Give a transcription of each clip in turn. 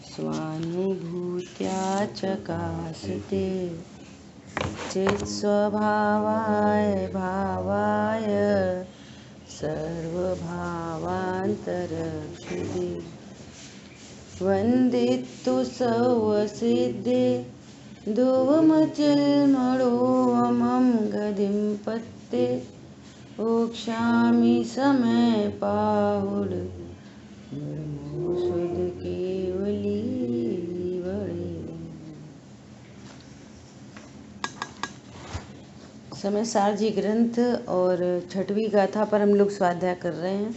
स्वानुभूत्या चकासते चित्स्वभावाय भावाय सर्वभावान्तरक्षिते वन्दितु सर्वसिद्धे ध्रुवमचिन्मणोऽमं गतिं पत्ते वक्ष्यामि समय पाहुड शुद्ध केवली बड़े। समय सारजी ग्रंथ और छठवीं गाथा पर हम लोग स्वाध्याय कर रहे हैं।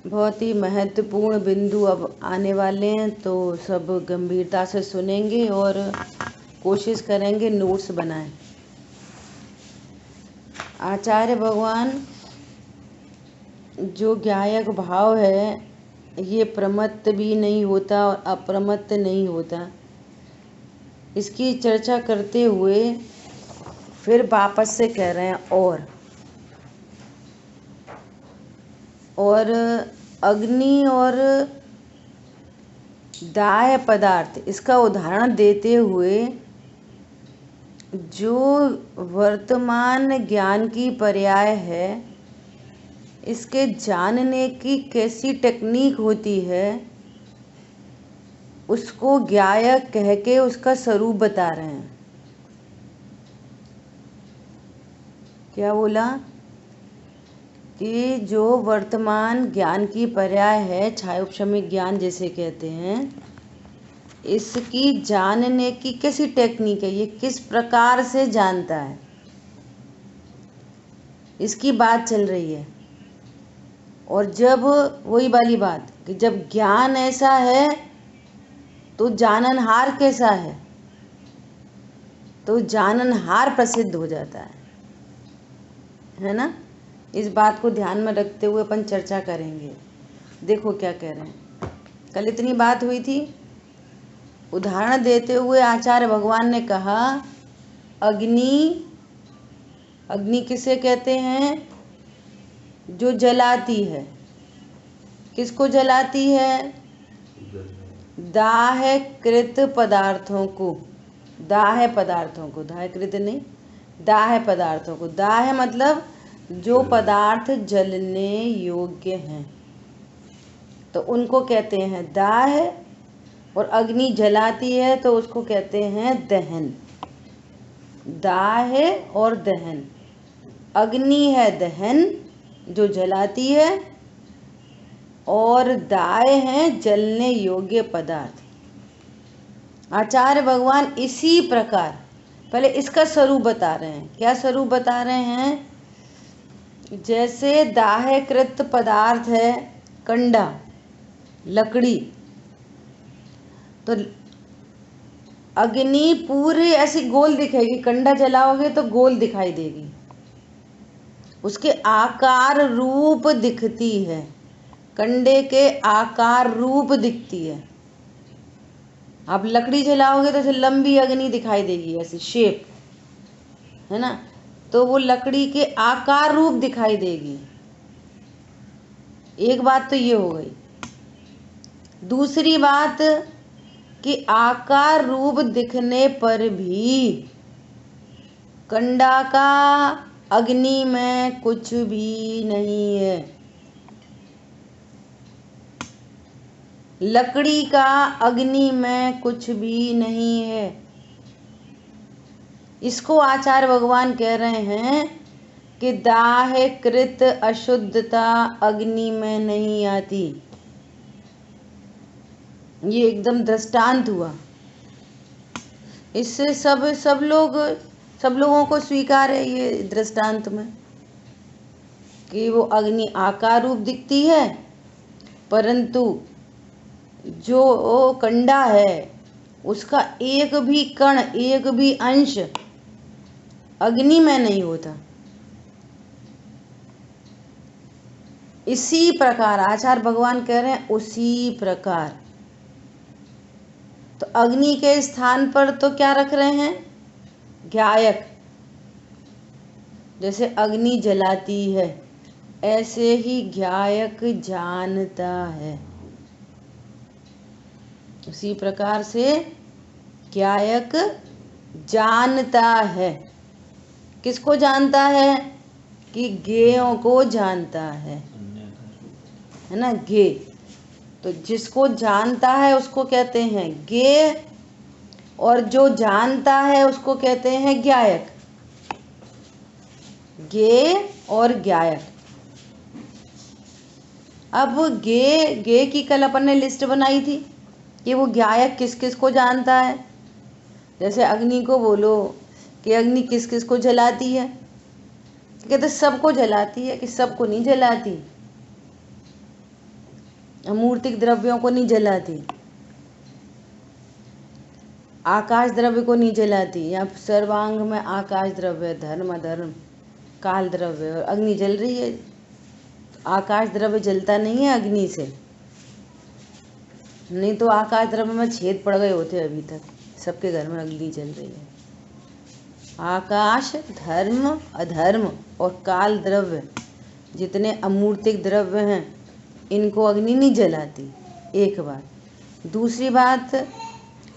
बहुत ही महत्वपूर्ण बिंदु अब आने वाले हैं, तो सब गंभीरता से सुनेंगे और कोशिश करेंगे नोट्स बनाएं। आचार्य भगवान जो ज्ञायक भाव है, ये प्रमत्त भी नहीं होता और अप्रमत्त नहीं होता, इसकी चर्चा करते हुए फिर वापस से कह रहे हैं और अग्नि और दाह्य पदार्थ, इसका उदाहरण देते हुए जो वर्तमान ज्ञान की पर्याय है, इसके जानने की कैसी टेक्निक होती है, उसको ज्ञायक कह के उसका स्वरूप बता रहे हैं। क्या बोला कि जो वर्तमान ज्ञान की पर्याय है, छायोपशमिक ज्ञान जैसे कहते हैं, इसकी जानने की कैसी टेक्निक है, ये किस प्रकार से जानता है, इसकी बात चल रही है। और जब वही वाली बात कि जब ज्ञान ऐसा है तो जाननहार कैसा है, तो जाननहार प्रसिद्ध हो जाता है ना। इस बात को ध्यान में रखते हुए अपन चर्चा करेंगे। देखो क्या कह रहे हैं। कल इतनी बात हुई थी, उदाहरण देते हुए आचार्य भगवान ने कहा अग्नि किसे कहते हैं? जो जलाती है। किसको जलाती है? दाह्यकृत पदार्थों को, दाह्यकृत नहीं, दाह्य पदार्थों को। दाह्य मतलब जो पदार्थ जलने योग्य हैं, तो उनको कहते हैं दाह्य। और अग्नि जलाती है तो उसको कहते हैं दहन। दाह्य और दहन। अग्नि है दहन, जो जलाती है, और दाह्य हैं जलने योग्य पदार्थ। आचार्य भगवान इसी प्रकार पहले इसका स्वरूप बता रहे हैं। क्या स्वरूप बता रहे हैं? जैसे दाह्यकृत पदार्थ है कंडा, लकड़ी, तो अग्नि पूरी ऐसी गोल दिखेगी। कंडा जलाओगे तो गोल दिखाई देगी, उसके आकार रूप दिखती है, कंडे के आकार रूप दिखती है। आप लकड़ी जलाओगे तो ऐसे लंबी अग्नि दिखाई देगी, ऐसी शेप, है ना। तो वो लकड़ी के आकार रूप दिखाई देगी। एक बात तो ये हो गई। दूसरी बात कि आकार रूप दिखने पर भी कंडा का अग्नि में कुछ भी नहीं है, लकड़ी का अग्नि में कुछ भी नहीं है। इसको आचार्य भगवान कह रहे हैं कि दाह्यकृत अशुद्धता अग्नि में नहीं आती। ये एकदम दृष्टांत हुआ। इससे सब लोगों को स्वीकार है ये दृष्टांत में कि वो अग्नि आकार रूप दिखती है, परंतु जो कंडा है उसका एक भी कण, एक भी अंश अग्नि में नहीं होता। इसी प्रकार आचार्य भगवान कह रहे हैं, उसी प्रकार। तो अग्नि के स्थान पर तो क्या रख रहे हैं? ज्ञायक। जैसे अग्नि जलाती है, ऐसे ही ज्ञायक जानता है। उसी प्रकार से ज्ञायक जानता है। किसको जानता है? कि ज्ञेयों को जानता है ना, ज्ञेय। तो जिसको जानता है उसको कहते हैं ज्ञेय, और जो जानता है उसको कहते हैं ज्ञायक। ज्ञेय और ज्ञायक। अब ज्ञेय की कल अपन ने लिस्ट बनाई थी कि वो ज्ञायक किस किस को जानता है। जैसे अग्नि को बोलो कि अग्नि किस किस को जलाती है, कहते सबको जलाती है, कि सबको नहीं जलाती, अमूर्तिक द्रव्यों को नहीं जलाती, आकाश द्रव्य को नहीं जलाती। या सर्वांग में आकाश द्रव्य, धर्म अधर्म, काल द्रव्य, और अग्नि जल रही है। आकाश द्रव्य जलता नहीं है अग्नि से, नहीं तो आकाश द्रव्य में छेद पड़ गए होते अभी तक। सबके घर में अग्नि जल रही है। आकाश, धर्म, अधर्म और काल द्रव्य, जितने अमूर्तिक द्रव्य हैं, इनको अग्नि नहीं जलाती। एक बात। दूसरी बात,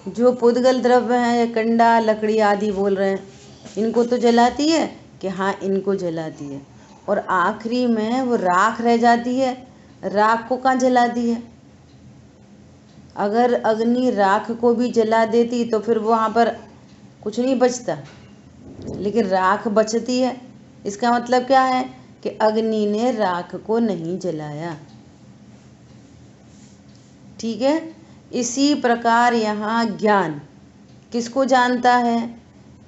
जो पुद्गल द्रव्य हैं, या कंडा, लकड़ी आदि बोल रहे हैं, इनको तो जलाती है कि हाँ इनको जलाती है। और आखिरी में वो राख रह जाती है। राख को कहाँ जलाती है? अगर अग्नि राख को भी जला देती तो फिर वहाँ पर कुछ नहीं बचता, लेकिन राख बचती है। इसका मतलब क्या है? कि अग्नि ने राख को नहीं जलाया। ठीक है। इसी प्रकार यहाँ ज्ञान किसको जानता है?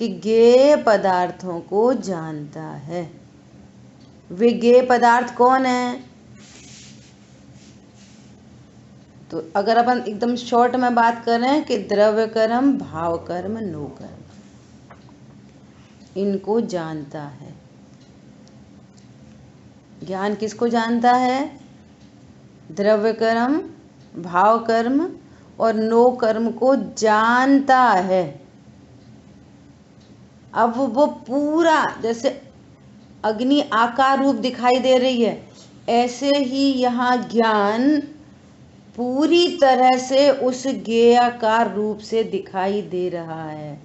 कि ज्ञेय पदार्थों को जानता है। वे ज्ञेय पदार्थ कौन है? तो अगर अपन एकदम शॉर्ट में बात करें कि द्रव्य कर्म, भाव कर्म, नो कर्म, इनको जानता है। ज्ञान किसको जानता है? द्रव्य कर्म, भाव कर्म और नो कर्म को जानता है। अब वो पूरा, जैसे अग्नि आकार रूप दिखाई दे रही है, ऐसे ही यहाँ ज्ञान पूरी तरह से उस ज्ञेयाकार रूप से दिखाई दे रहा है।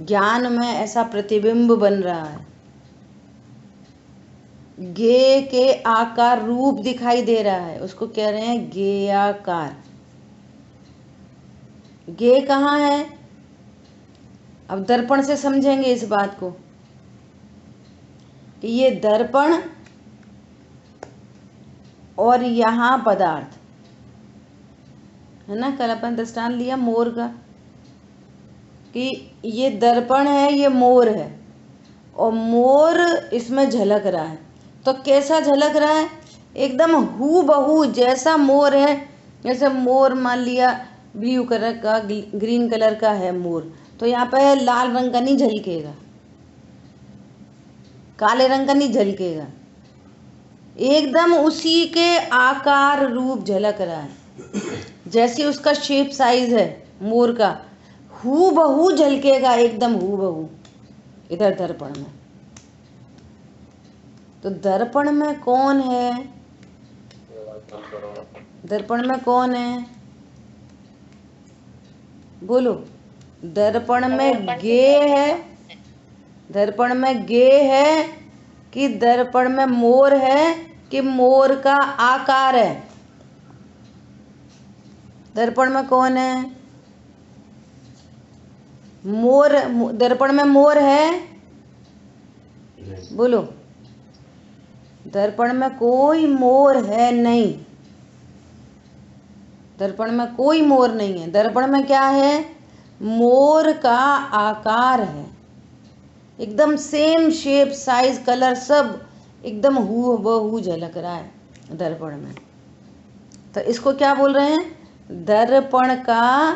ज्ञान में ऐसा प्रतिबिंब बन रहा है, ज्ञेय के आकार रूप दिखाई दे रहा है, उसको कह रहे हैं ज्ञेयाकार। ज्ञेय कहाँ है? अब दर्पण से समझेंगे इस बात को कि ये दर्पण और यहाँ पदार्थ है ना। कल अपन दृष्टांत लिया मोर का, कि ये दर्पण है, ये मोर है, और मोर इसमें झलक रहा है। तो कैसा झलक रहा है? एकदम हूबहू जैसा मोर है। जैसे मोर मान लिया ब्लू कलर का, ग्रीन कलर का है मोर, तो यहाँ पे लाल रंग का नहीं झलकेगा, काले रंग का नहीं झलकेगा, एकदम उसी के आकार रूप झलक रहा है। जैसे उसका शेप साइज है मोर का, हूबहू झलकेगा, एकदम हूबहू इधर दर्पण में। तो दर्पण में कौन है? दर्पण में कौन है? बोलो। दर्पण में ज्ञेय है? दर्पण में ज्ञेय है कि दर्पण में मोर है, कि मोर का आकार है? दर्पण में कौन है? मोर। दर्पण में मोर है? बोलो। दर्पण में कोई मोर है नहीं। दर्पण में कोई मोर नहीं है। दर्पण में क्या है? मोर का आकार है, एकदम सेम शेप, साइज, कलर सब एकदम हूबहू झलक रहा है दर्पण में। तो इसको क्या बोल रहे हैं? दर्पण का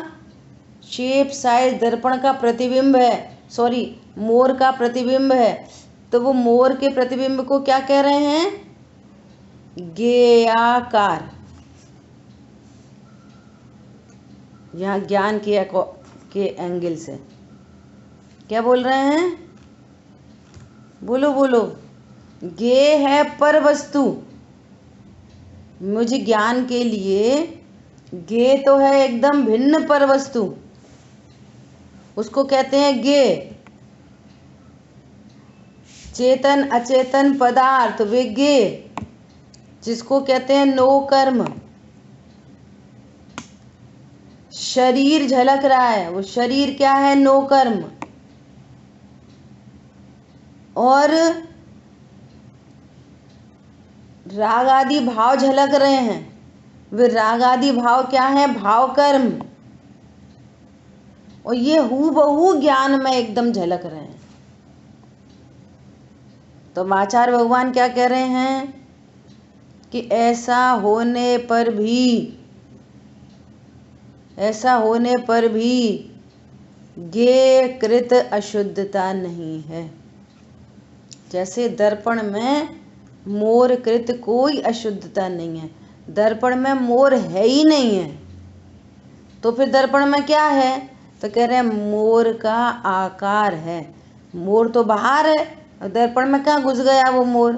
शेप, साइज दर्पण का प्रतिबिंब है, सॉरी मोर का प्रतिबिंब है। तो वो मोर के प्रतिबिंब को क्या कह रहे हैं? ज्ञेयाकार। यहाँ ज्ञान के एंगल से क्या बोल रहे हैं? बोलो बोलो। गे है पर वस्तु, मुझ ज्ञान के लिए गे तो है एकदम भिन्न पर वस्तु, उसको कहते हैं गे। चेतन अचेतन पदार्थ वे गे, जिसको कहते हैं नो कर्म। शरीर झलक रहा है, वो शरीर क्या है? नो कर्म। और राग आदि भाव झलक रहे हैं, वे राग आदि भाव क्या है? भाव कर्म। और ये हूबहू ज्ञान में एकदम झलक रहे हैं। तो आचार्य भगवान क्या कह रहे हैं कि ऐसा होने पर भी गे कृत अशुद्धता नहीं है। जैसे दर्पण में मोर कृत कोई अशुद्धता नहीं है, दर्पण में मोर है ही नहीं है, तो फिर दर्पण में क्या है? तो कह रहे हैं मोर का आकार है। मोर तो बाहर है, और दर्पण में कहाँ घुस गया वो मोर?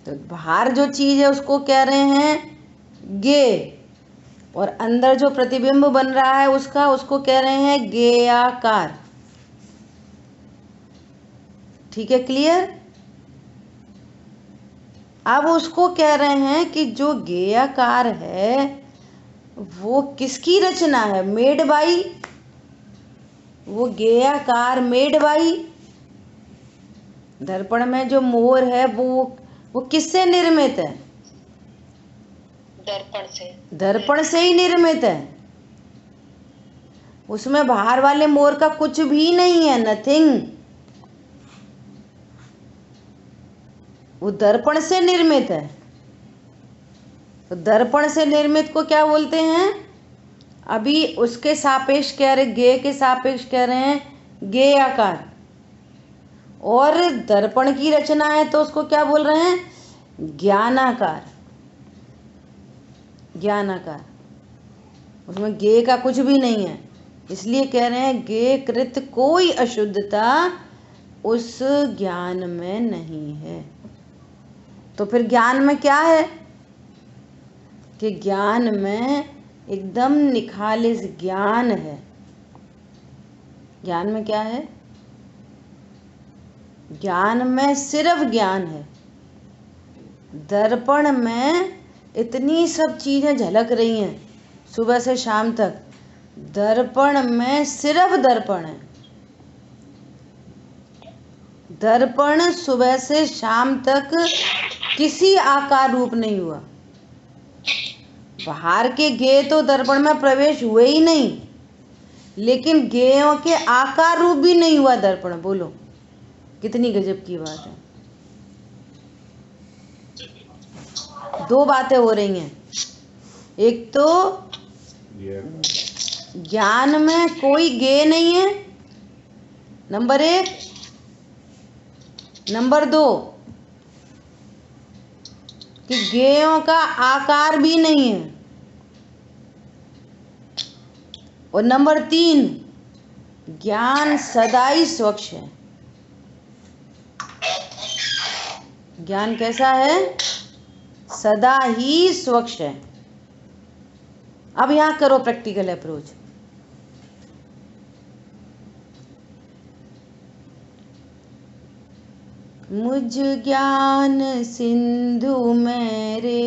तो बाहर जो चीज है उसको कह रहे हैं गे, और अंदर जो प्रतिबिंब बन रहा है उसको कह रहे हैं गेयाकार। ठीक है, क्लियर? अब उसको कह रहे हैं कि जो गेयाकार है वो किसकी रचना है? Made by. वो गेयाकार मेड बाई। दर्पण में जो मोर है वो किससे निर्मित है? दर्पण से ही निर्मित है। उसमें बाहर वाले मोर का कुछ भी नहीं है, नथिंग। वो दर्पण से निर्मित है। तो दर्पण से निर्मित को क्या बोलते हैं? अभी उसके सापेक्ष कह रहे, गे के सापेक्ष कह रहे हैं गे आकार। और दर्पण की रचना है तो उसको क्या बोल रहे हैं? ज्ञानाकार। ज्ञानाकार, उसमें गे का कुछ भी नहीं है, इसलिए कह रहे हैं गे कृत कोई अशुद्धता उस ज्ञान में नहीं है। तो फिर ज्ञान में क्या है? कि ज्ञान में एकदम निखालिस ज्ञान है। ज्ञान में क्या है? ज्ञान में सिर्फ ज्ञान है। दर्पण में इतनी सब चीजें झलक रही हैं सुबह से शाम तक, दर्पण में सिर्फ दर्पण है। दर्पण सुबह से शाम तक किसी आकार रूप नहीं हुआ। बाहर के गे तो दर्पण में प्रवेश हुए ही नहीं, लेकिन गेयों के आकार रूप भी नहीं हुआ दर्पण। बोलो कितनी गजब की बात है। दो बातें हो रही हैं, एक तो ज्ञान में कोई गे नहीं है, नंबर एक। नंबर दो कि गेयों का आकार भी नहीं है। और नंबर तीन, ज्ञान सदा ही स्वच्छ है। ज्ञान कैसा है? सदा ही स्वच्छ है। अब यहां करो प्रैक्टिकल अप्रोच। मुझ ज्ञान सिंधु में रे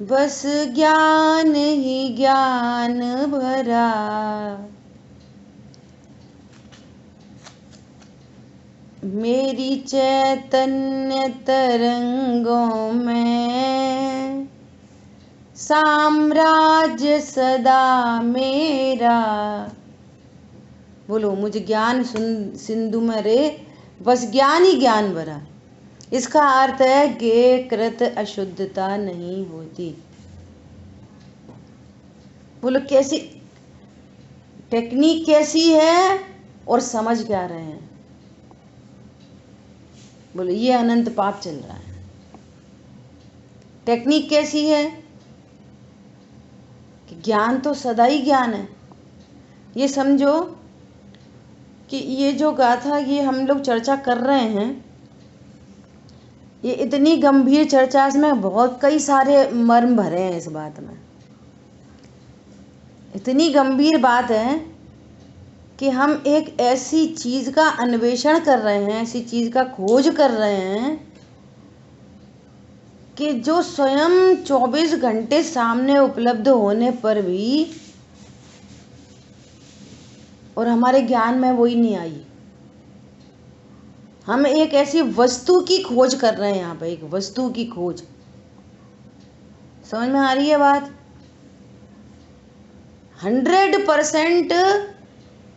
बस ज्ञान ही ज्ञान भरा, मेरी चैतन्य तरंगों में साम्राज्य सदा मेरा। बोलो मुझे ज्ञान सिंधु में रे बस ज्ञान ही ज्ञान भरा। इसका अर्थ है गे कृत अशुद्धता नहीं होती। बोलो कैसी टेक्निक कैसी है और समझ क्या रहे हैं? बोलो ये अनंत पाप चल रहा है। टेक्निक कैसी है? कि ज्ञान तो सदा ही ज्ञान है। ये समझो कि ये जो गाथा ये हम लोग चर्चा कर रहे हैं, ये इतनी गंभीर चर्चा, इसमें बहुत कई सारे मर्म भरे हैं इस बात में। इतनी गंभीर बात है कि हम एक ऐसी चीज़ का अन्वेषण कर रहे हैं, ऐसी चीज़ का खोज कर रहे हैं कि जो स्वयं 24 घंटे सामने उपलब्ध होने पर भी और हमारे ज्ञान में वही नहीं आई। हम एक ऐसी वस्तु की खोज कर रहे हैं यहाँ पे, एक वस्तु की खोज। समझ में आ रही है बात?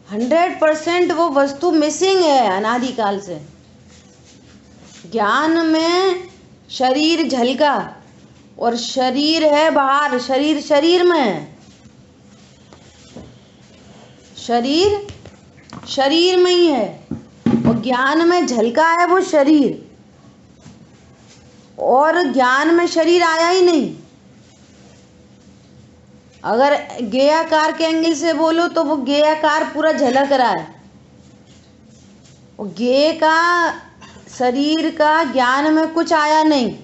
100% वो वस्तु मिसिंग है अनादिकाल से। ज्ञान में शरीर झलका और शरीर है बाहर, शरीर शरीर में है, शरीर शरीर में ही है, और ज्ञान में झलका है वो शरीर, और ज्ञान में शरीर आया ही नहीं। अगर गेयाकार के एंगल से बोलो तो वो गेयाकार पूरा झलक रहा है, और गे का शरीर का ज्ञान में कुछ आया नहीं,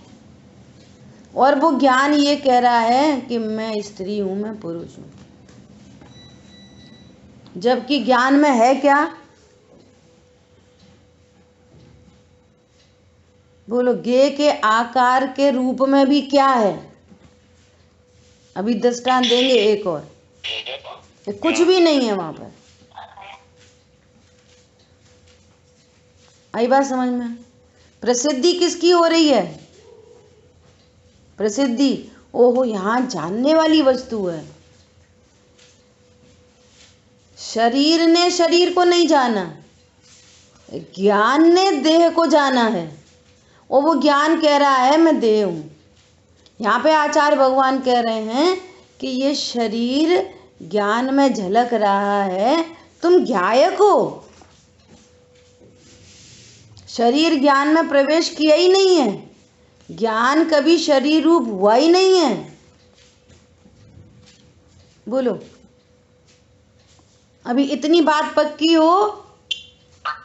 और वो ज्ञान ये कह रहा है कि मैं स्त्री हूं, मैं पुरुष हूं, जबकि ज्ञान में है क्या? बोलो, गे के आकार के रूप में भी क्या है? अभी दृष्टांत देंगे एक और, कुछ भी नहीं है वहां पर। आई बात समझ में? प्रसिद्धि किसकी हो रही है? प्रसिद्धि, ओहो यहां जानने वाली वस्तु है। शरीर ने शरीर को नहीं जाना, ज्ञान ने देह को जाना है, और वो ज्ञान कह रहा है मैं देह हूं। यहाँ पे आचार्य भगवान कह रहे हैं कि ये शरीर ज्ञान में झलक रहा है, तुम ज्ञायक हो। शरीर ज्ञान में प्रवेश किया ही नहीं है, ज्ञान कभी शरीर रूप हुआ ही नहीं है। बोलो, अभी इतनी बात पक्की हो,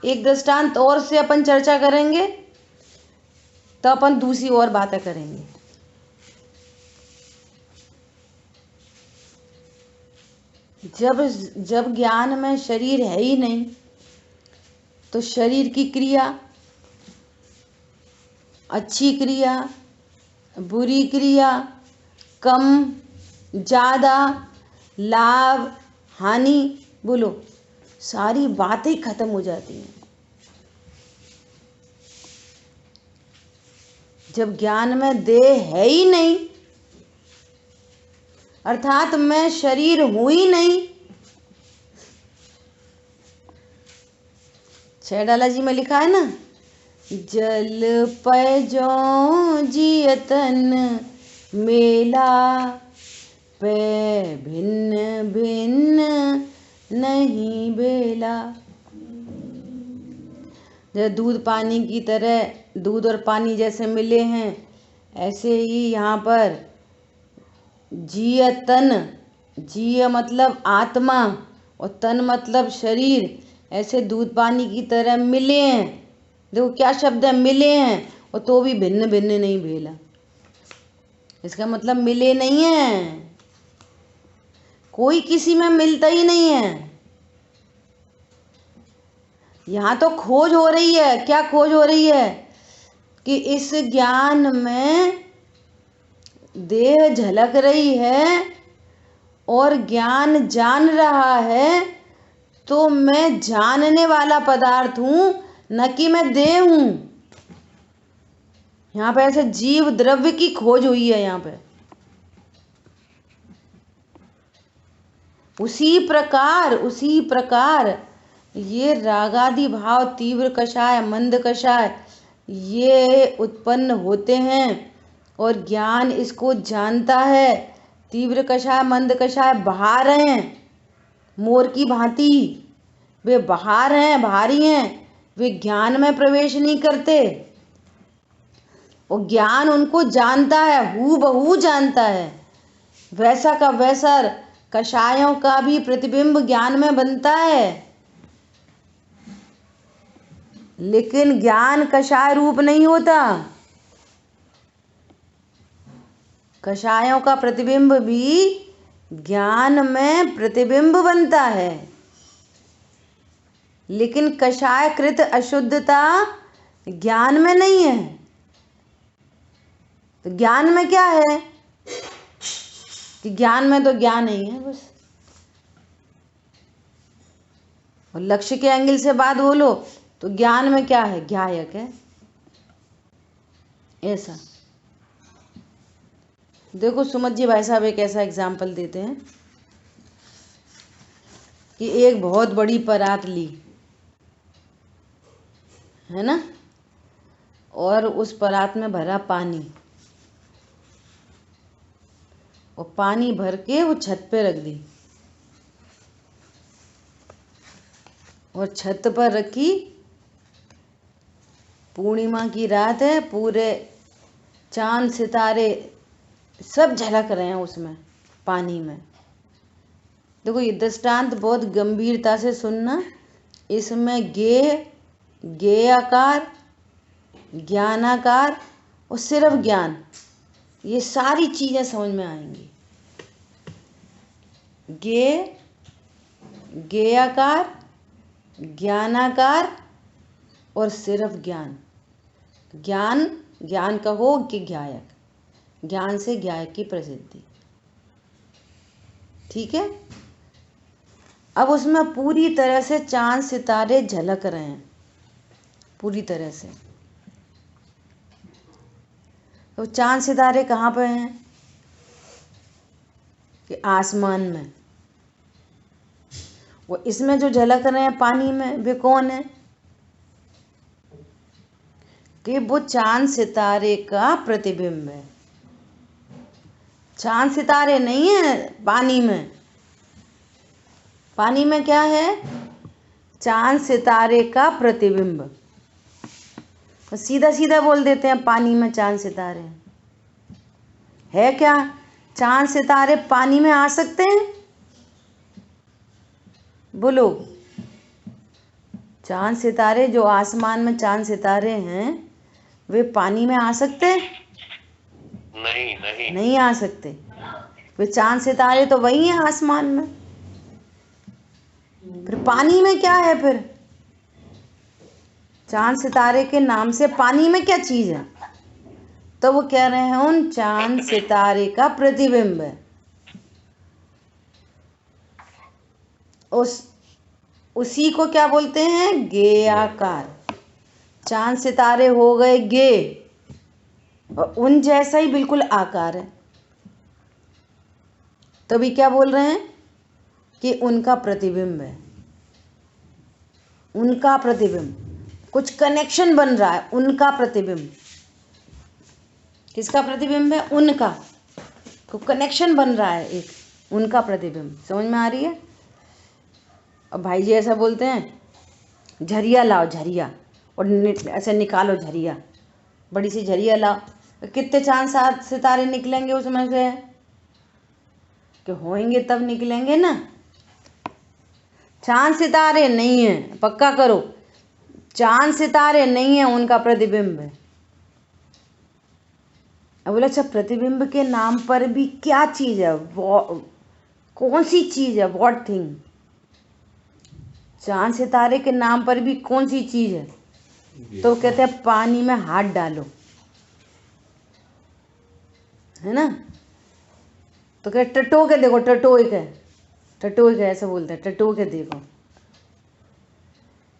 एक दृष्टांत और से अपन चर्चा करेंगे, तो अपन दूसरी और बातें करेंगे। जब ज्ञान में शरीर है ही नहीं, तो शरीर की क्रिया, अच्छी क्रिया, बुरी क्रिया, कम ज़्यादा, लाभ हानि, बोलो सारी बातें खत्म हो जाती हैं। जब ज्ञान में देह है ही नहीं, अर्थात मैं शरीर हूं ही नहीं। छैडाला जी में लिखा है ना, जल पैजो जियतन मेला, पे भिन्न भिन्न नहीं बेला। जब दूध पानी की तरह, दूध और पानी जैसे मिले हैं, ऐसे ही यहाँ पर जियतन, जिय मतलब आत्मा और तन मतलब शरीर, ऐसे दूध पानी की तरह मिले हैं। देखो क्या शब्द है, मिले हैं, और तो भी भिन्न भिन्न नहीं भेला। इसका मतलब मिले नहीं है, कोई किसी में मिलता ही नहीं है। यहाँ तो खोज हो रही है। क्या खोज हो रही है? कि इस ज्ञान में देह झलक रही है और ज्ञान जान रहा है, तो मैं जानने वाला पदार्थ हूं, न कि मैं देह हूं। यहाँ पे ऐसे जीव द्रव्य की खोज हुई है। यहाँ पे उसी प्रकार ये रागादि भाव, तीव्र कषाय, मंद कषाय, ये उत्पन्न होते हैं और ज्ञान इसको जानता है। तीव्र कषाय, मंद कषाय बाहर हैं, मोर की भांति वे बाहर हैं, भारी हैं, वे ज्ञान में प्रवेश नहीं करते, और ज्ञान उनको जानता है, हूबहू जानता है। वैसा का वैसा कषायों का भी प्रतिबिंब ज्ञान में बनता है। लेकिन ज्ञान कषाय रूप नहीं होता। कषायों का प्रतिबिंब भी ज्ञान में प्रतिबिंब बनता है, लेकिन कषायकृत अशुद्धता ज्ञान में नहीं है। तो ज्ञान में क्या है कि ज्ञान में तो ज्ञान ही है बस। और लक्ष्य के एंगल से बात बोलो तो ज्ञान में क्या है, ज्ञायक है। ऐसा देखो सुमत जी भाई साहब एक ऐसा एग्जाम्पल देते हैं कि एक बहुत बड़ी परात ली है ना, और उस परात में भरा पानी, और पानी भर के वो छत पे रख दी, और छत पर रखी। पूर्णिमा की रात है, पूरे चांद सितारे सब झलक रहे हैं उसमें पानी में। देखो ये दृष्टांत बहुत गंभीरता से सुनना। इसमें गेयाकार, ज्ञानाकार और सिर्फ ज्ञान, ये सारी चीजें समझ में आएंगी। गेयाकार, ज्ञानाकार और सिर्फ ज्ञान। ज्ञान कहो कि ज्ञायक, ज्ञान से ज्ञायक की प्रसिद्धि। ठीक है। अब उसमें पूरी तरह से चांद सितारे झलक रहे हैं, पूरी तरह से। तो चांद सितारे कहाँ पे हैं कि आसमान में। वो इसमें जो झलक रहे हैं पानी में, वे कौन है कि वो चांद सितारे का प्रतिबिंब है। चांद सितारे नहीं है पानी में। पानी में क्या है, चांद सितारे का प्रतिबिंब। तो सीधा सीधा बोल देते हैं पानी में चांद सितारे है क्या। चांद सितारे पानी में आ सकते हैं, बोलो। चांद सितारे जो आसमान में चांद सितारे हैं वे पानी में आ सकते हैं? नहीं आ सकते। वे चांद सितारे तो वही हैं आसमान में। फिर पानी में क्या है फिर? चांद सितारे के नाम से पानी में क्या चीज है? तो वो कह रहे हैं उन चांद सितारे का प्रतिबिंब है। उसी को क्या बोलते हैं, गेयाकार। चांद सितारे हो गए गे, और उन जैसा ही बिल्कुल आकार है। तभी क्या बोल रहे हैं कि उनका प्रतिबिंब है। उनका प्रतिबिंब, कुछ कनेक्शन बन रहा है। उनका प्रतिबिंब, किसका प्रतिबिंब है? उनका। तो कनेक्शन बन रहा है एक, उनका प्रतिबिंब। समझ में आ रही है? अब भाई जी ऐसा बोलते हैं, झरिया लाओ झरिया, और ऐसे निकालो झरिया, बड़ी सी झरिया लाओ। कितने चांद सितारे निकलेंगे उसमें से? कि होंगे तब निकलेंगे ना। चांद सितारे नहीं है, पक्का करो। चांद सितारे नहीं है, उनका प्रतिबिंब है। अब बोले अच्छा, प्रतिबिंब के नाम पर भी क्या चीज है, कौन सी चीज है, व्हाट थिंग? चांद सितारे के नाम पर भी कौन सी चीज है? तो कहते हैं पानी में हाथ डालो, है ना। तो क्या, टटो के देखो, टटो के ऐसा बोलते हैं, टटो के देखो।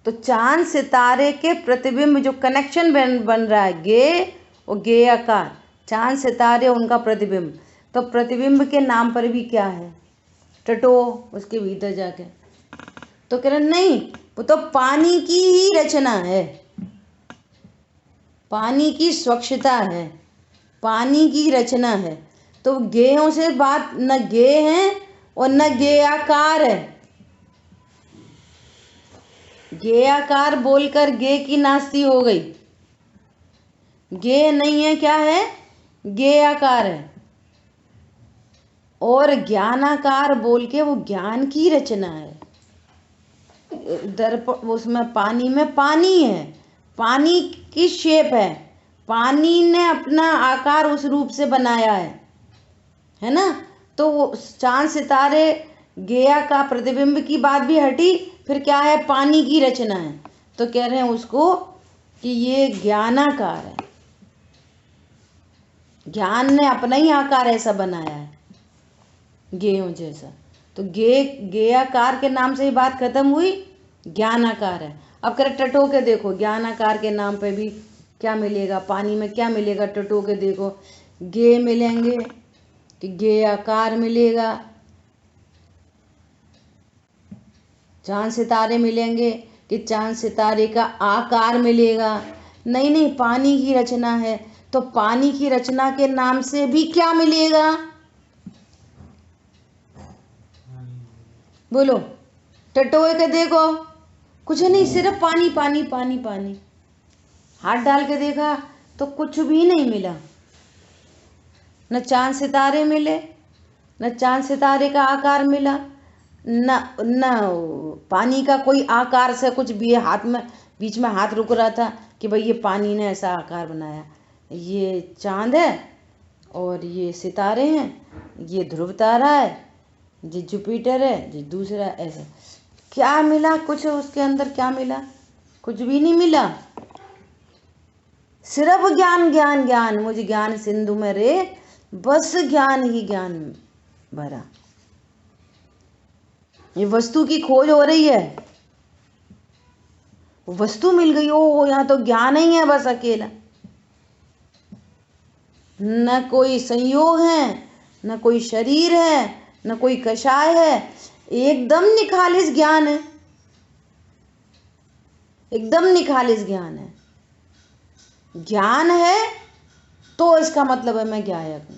तो चांद सितारे के प्रतिबिंब जो कनेक्शन बन रहा है, गे और गेयाकार, चांद सितारे उनका प्रतिबिंब। तो प्रतिबिंब के नाम पर भी क्या है, टटो उसके भीतर जाके। तो कह रहे नहीं, वो तो पानी की ही रचना है, पानी की स्वच्छता है, पानी की रचना है। तो गेयों से बात न गे है और न गेयाकार है। गेयाकार बोलकर गे की नास्ती हो गई। गे नहीं है, क्या है, गेयाकार है। और ज्ञानाकार बोल के वो ज्ञान की रचना है। दर्पण, उसमें पानी में पानी है, पानी की शेप है, पानी ने अपना आकार उस रूप से बनाया है ना। तो वो चांद सितारे गेया का प्रतिबिंब की बात भी हटी, फिर क्या है, पानी की रचना है। तो कह रहे हैं उसको कि ये ज्ञानाकार है, ज्ञान ने अपना ही आकार ऐसा बनाया है गेयों जैसा। तो गेयाकार के नाम से ही बात खत्म हुई, ज्ञानाकार है। अब कर टटो के देखो, ज्ञानाकार के नाम पे भी क्या मिलेगा, पानी में क्या मिलेगा, टटो के देखो, गे मिलेंगे कि गेयाकार मिलेगा, चांद सितारे मिलेंगे कि चांद सितारे का आकार मिलेगा। नहीं नहीं, पानी की रचना है तो पानी की रचना के नाम से भी क्या मिलेगा, बोलो। टटोए के देखो, कुछ नहीं, सिर्फ पानी पानी पानी पानी। हाथ डाल के देखा तो कुछ भी नहीं मिला, न चांद सितारे मिले, न चांद सितारे का आकार मिला, न पानी का कोई आकार से कुछ भी। हाथ में बीच में हाथ रुक रहा था कि भाई ये पानी ने ऐसा आकार बनाया, ये चांद है और ये सितारे हैं, ये ध्रुव तारा है, ये जुपिटर है, ये दूसरा, ऐसे क्या मिला, कुछ उसके अंदर क्या मिला, कुछ भी नहीं मिला। सिर्फ ज्ञान ज्ञान ज्ञान, मुझे ज्ञान सिंधु में रे, बस ज्ञान ही ज्ञान भरा। ये वस्तु की खोज हो रही है, वस्तु मिल गई, ओ यहाँ तो ज्ञान ही है बस अकेला, न कोई संयोग है, न कोई शरीर है, न कोई कषाय है, एकदम निखालिस ज्ञान है, एकदम निखालिस ज्ञान है। ज्ञान है तो इसका मतलब है मैं ज्ञायक हूं,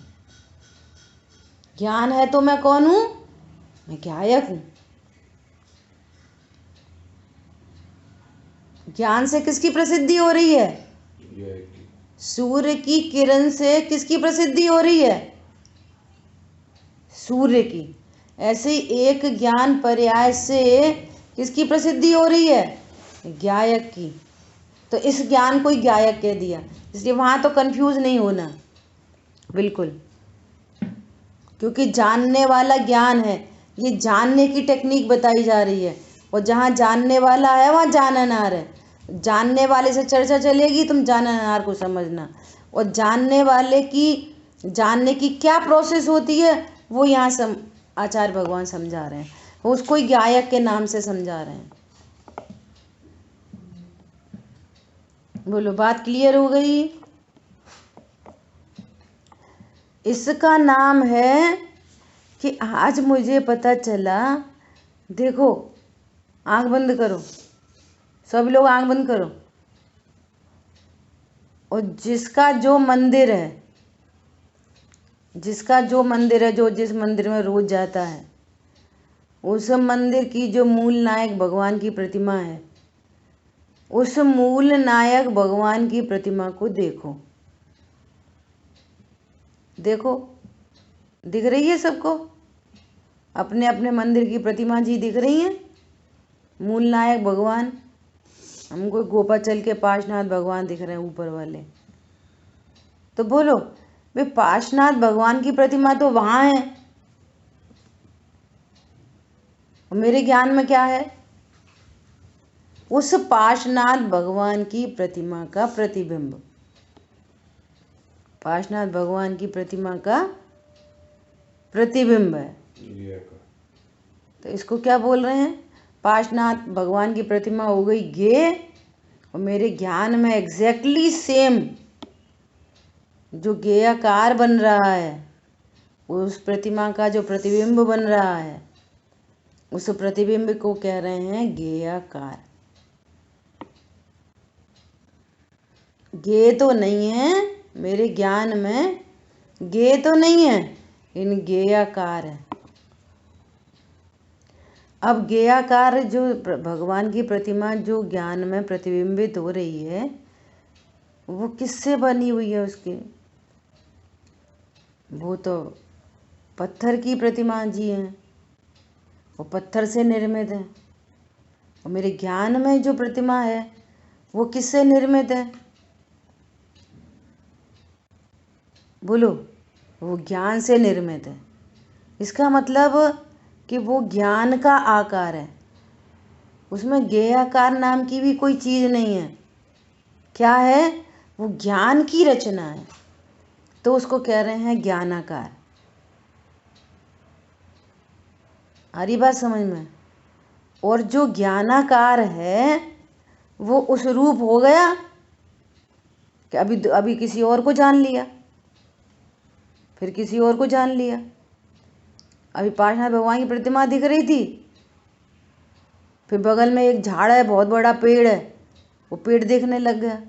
ज्ञान है तो मैं कौन हूं, मैं ज्ञायक हूं। ज्ञान से किसकी प्रसिद्धि हो रही है, सूर्य की किरण से किसकी प्रसिद्धि हो रही है, सूर्य की। ऐसे ही एक ज्ञान पर्याय से किसकी प्रसिद्धि हो रही है, ज्ञायक की। तो इस ज्ञान को ही ज्ञायक कह दिया, इसलिए वहां तो कंफ्यूज नहीं होना बिल्कुल, क्योंकि जानने वाला ज्ञान है, ये जानने की टेक्निक बताई जा रही है। और जहाँ जानने वाला है वहाँ जाननहार है, जानने वाले से चर्चा चलेगी, तुम जाननहार को समझना। और जानने वाले की जानने की क्या प्रोसेस होती है वो यहाँ आचार्य भगवान समझा रहे हैं, वो उसको ही ज्ञायक के नाम से समझा रहे हैं। बोलो, बात क्लियर हो गई। इसका नाम है कि आज मुझे पता चला, देखो आंख बंद करो, सब लोग आंख बंद करो, और जिसका जो मंदिर है, जिसका जो मंदिर है, जो जिस मंदिर में रोज जाता है, उस मंदिर की जो मूल नायक भगवान की प्रतिमा है, उस मूल नायक भगवान की प्रतिमा को देखो, देखो दिख रही है सबको, अपने अपने मंदिर की प्रतिमा जी दिख रही हैं, मूल नायक भगवान। हमको गोपाचल के पार्श्वनाथ भगवान दिख रहे हैं ऊपर वाले। तो बोलो वे पार्श्वनाथ भगवान की प्रतिमा तो वहां है, और मेरे ज्ञान में क्या है, उस पार्श्वनाथ भगवान की प्रतिमा का प्रतिबिंब, पार्श्वनाथ भगवान की प्रतिमा का प्रतिबिंब है। तो इसको क्या बोल रहे हैं, पार्श्वनाथ भगवान की प्रतिमा हो गई गे, और मेरे ज्ञान में एग्जैक्टली सेम जो गेयाकार बन रहा है, उस प्रतिमा का जो प्रतिबिंब बन रहा है, उस प्रतिबिंब को कह रहे हैं गेयाकार। गे तो नहीं है मेरे ज्ञान में, गे तो नहीं है, इन गेयाकार है। अब गेयाकार जो भगवान की प्रतिमा जो ज्ञान में प्रतिबिंबित हो रही है, वो किससे बनी हुई है उसकी, वो तो पत्थर की प्रतिमा जी हैं, वो पत्थर से निर्मित है। और मेरे ज्ञान में जो प्रतिमा है वो किससे निर्मित है? बोलो। वो ज्ञान से निर्मित है। इसका मतलब कि वो ज्ञान का आकार है, उसमें ज्ञेयाकार नाम की भी कोई चीज नहीं है। क्या है? वो ज्ञान की रचना है, तो उसको कह रहे हैं ज्ञानाकार। आ रही बात समझ में? और जो ज्ञानाकार है वो उस रूप हो गया कि अभी अभी किसी और को जान लिया, फिर किसी और को जान लिया। अभी पार्श्वनाथ भगवान की प्रतिमा दिख रही थी, फिर बगल में एक झाड़ है, बहुत बड़ा पेड़ है, वो पेड़ देखने लग गया।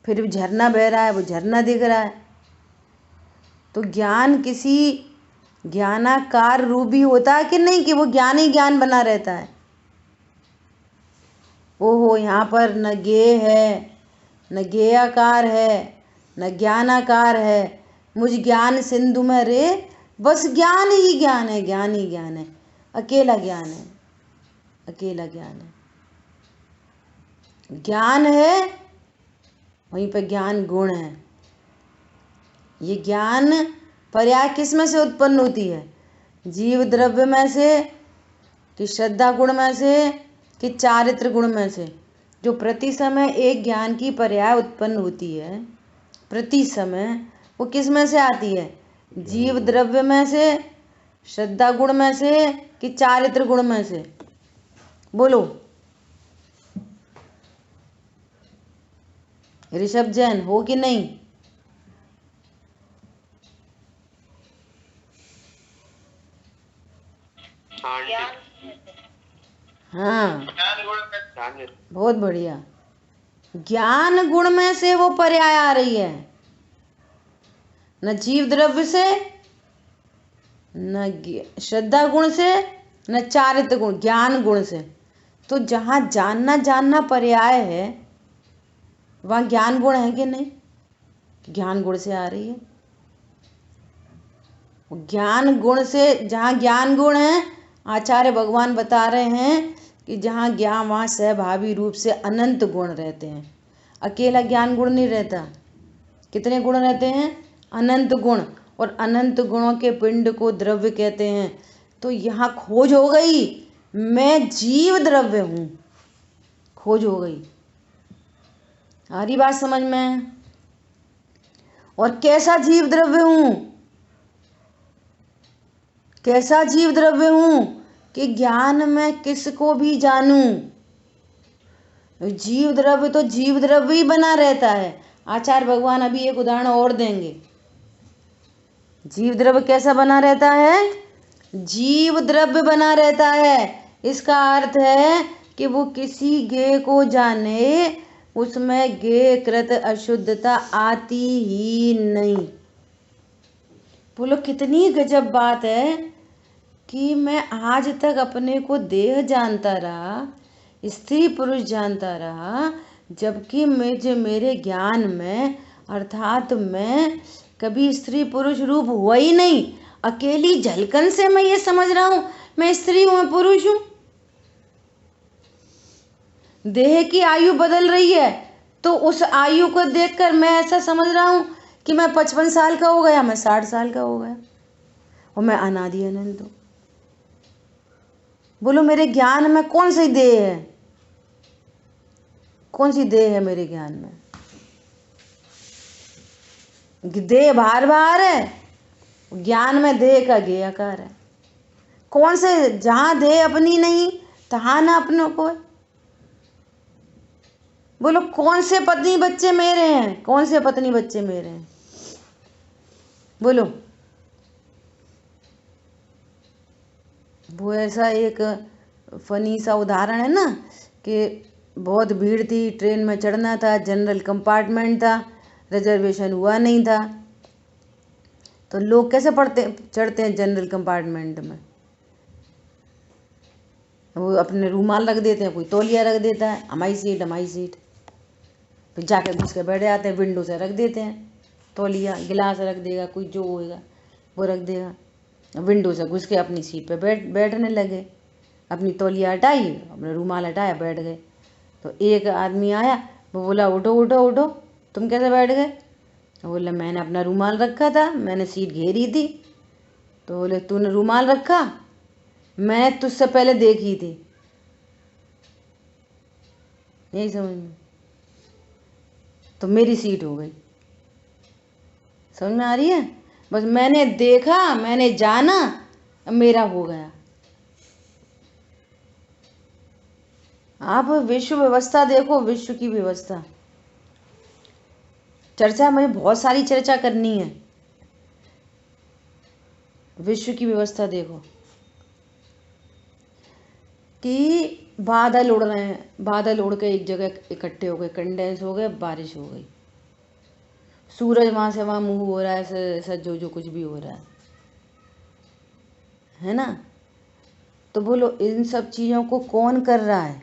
फिर झरना बह रहा है, वो झरना दिख रहा है। तो ज्ञान किसी ज्ञानाकार रूप भी होता है कि नहीं, कि वो ज्ञान ही ज्ञान बना रहता है। ओहो, यहाँ पर न ज्ञेय है, न ज्ञेयाकार है, न ज्ञानाकार है। मुझ ज्ञान सिंधु में रे बस ज्ञान ही ज्ञान है, ज्ञान ही ज्ञान है, अकेला ज्ञान है, अकेला ज्ञान है। ज्ञान है, वहीं पर ज्ञान गुण है। ये ज्ञान पर्याय किस में से उत्पन्न होती है? जीव द्रव्य में से, कि श्रद्धा गुण में से, कि चारित्र गुण में से। जो प्रति समय एक ज्ञान की पर्याय उत्पन्न होती है प्रति समय, वो किस में से आती है? जीव द्रव्य में से, श्रद्धा गुण में से, कि चारित्र गुण में से? बोलो। ऋषभ जैन हो कि नहीं? हाँ, बहुत बढ़िया। ज्ञान गुण में से वो पर्याय आ रही है, न जीव द्रव्य से, न श्रद्धा गुण से, न चारित्र गुण, ज्ञान गुण से। तो जहाँ जानना जानना पर्याय है, वहाँ ज्ञान गुण है कि नहीं? ज्ञान गुण से आ रही है। ज्ञान गुण से, जहाँ ज्ञान गुण है, आचार्य भगवान बता रहे हैं कि जहाँ ज्ञान वहाँ सहभावी रूप से अनंत गुण रहते हैं। अकेला ज्ञान गुण नहीं रहता। कितने गुण रहते हैं? अनंत गुण। और अनंत गुणों के पिंड को द्रव्य कहते हैं। तो यहाँ खोज हो गई, मैं जीव द्रव्य हूँ, खोज हो गई। आ रही बात समझ में? और कैसा जीव द्रव्य हूँ? कैसा जीव द्रव्य हूँ कि ज्ञान में किसको भी जानूं। जीव द्रव्य तो जीव द्रव्य ही बना रहता है। आचार्य भगवान अभी एक उदाहरण और देंगे। जीव द्रव्य कैसा बना रहता है? जीव द्रव्य बना रहता है। इसका अर्थ है कि वो किसी ज्ञेय को जाने, उसमें ज्ञेय कृत अशुद्धता आती ही नहीं। बोलो, कितनी गजब बात है कि मैं आज तक अपने को देह जानता रहा, स्त्री पुरुष जानता रहा, जबकि मेरे ज्ञान में, अर्थात मैं कभी स्त्री पुरुष रूप हुआ ही नहीं। अकेली झलकन से मैं ये समझ रहा हूँ मैं स्त्री हूँ, मैं पुरुष हूँ। देह की आयु बदल रही है, तो उस आयु को देखकर मैं ऐसा समझ रहा हूँ कि मैं 55 साल का हो गया, मैं 60 साल का हो गया, और मैं अनादि अनंत हूँ। बोलो, मेरे ज्ञान में कौन सी देह है? कौन सी देह है मेरे ज्ञान में? देह बाहर बाहर है, ज्ञान में देह का ज्ञेयाकार है। कौन से? जहां देह अपनी नहीं, तहां ना अपनों को। बोलो, कौन से पत्नी बच्चे मेरे हैं? कौन से पत्नी बच्चे मेरे हैं? बोलो। वो ऐसा एक फनी सा उदाहरण है ना, कि बहुत भीड़ थी, ट्रेन में चढ़ना था, जनरल कंपार्टमेंट था, रिजर्वेशन हुआ नहीं था। तो लोग कैसे चढ़ते हैं जनरल कंपार्टमेंट में? वो अपने रूमाल रख देते हैं, कोई तौलिया रख देता है, हमारी सीट हमारी सीट। फिर जाके घुस के बैठ जाते हैं, विंडो से रख देते हैं तौलिया, गिलास रख देगा कोई, जो होएगा वो रख देगा। विंडो से घुस के अपनी सीट पे बैठने लगे। अपनी तौलिया हटाई, अपना रूमाल हटाया, बैठ गए। तो एक आदमी आया, वो बोला उठो उठो उठो, तुम कैसे बैठ गए? तो बोला मैंने अपना रुमाल रखा था, मैंने सीट घेरी थी। तो बोले तूने रुमाल रखा, मैंने तुझसे पहले देखी थी। यही समझ में, तो मेरी सीट हो गई। समझ में आ रही है? बस मैंने देखा, मैंने जाना, मेरा हो गया। आप विश्व व्यवस्था देखो, विश्व की व्यवस्था, चर्चा मुझे बहुत सारी चर्चा करनी है। विश्व की व्यवस्था देखो कि बादल उड़ रहे हैं, बादल उड़ के एक जगह इकट्ठे हो गए, कंडेंस हो गए, बारिश हो गई। सूरज वहां से वहां मूव हो रहा है, ऐसा जो कुछ भी हो रहा है ना? तो बोलो इन सब चीजों को कौन कर रहा है?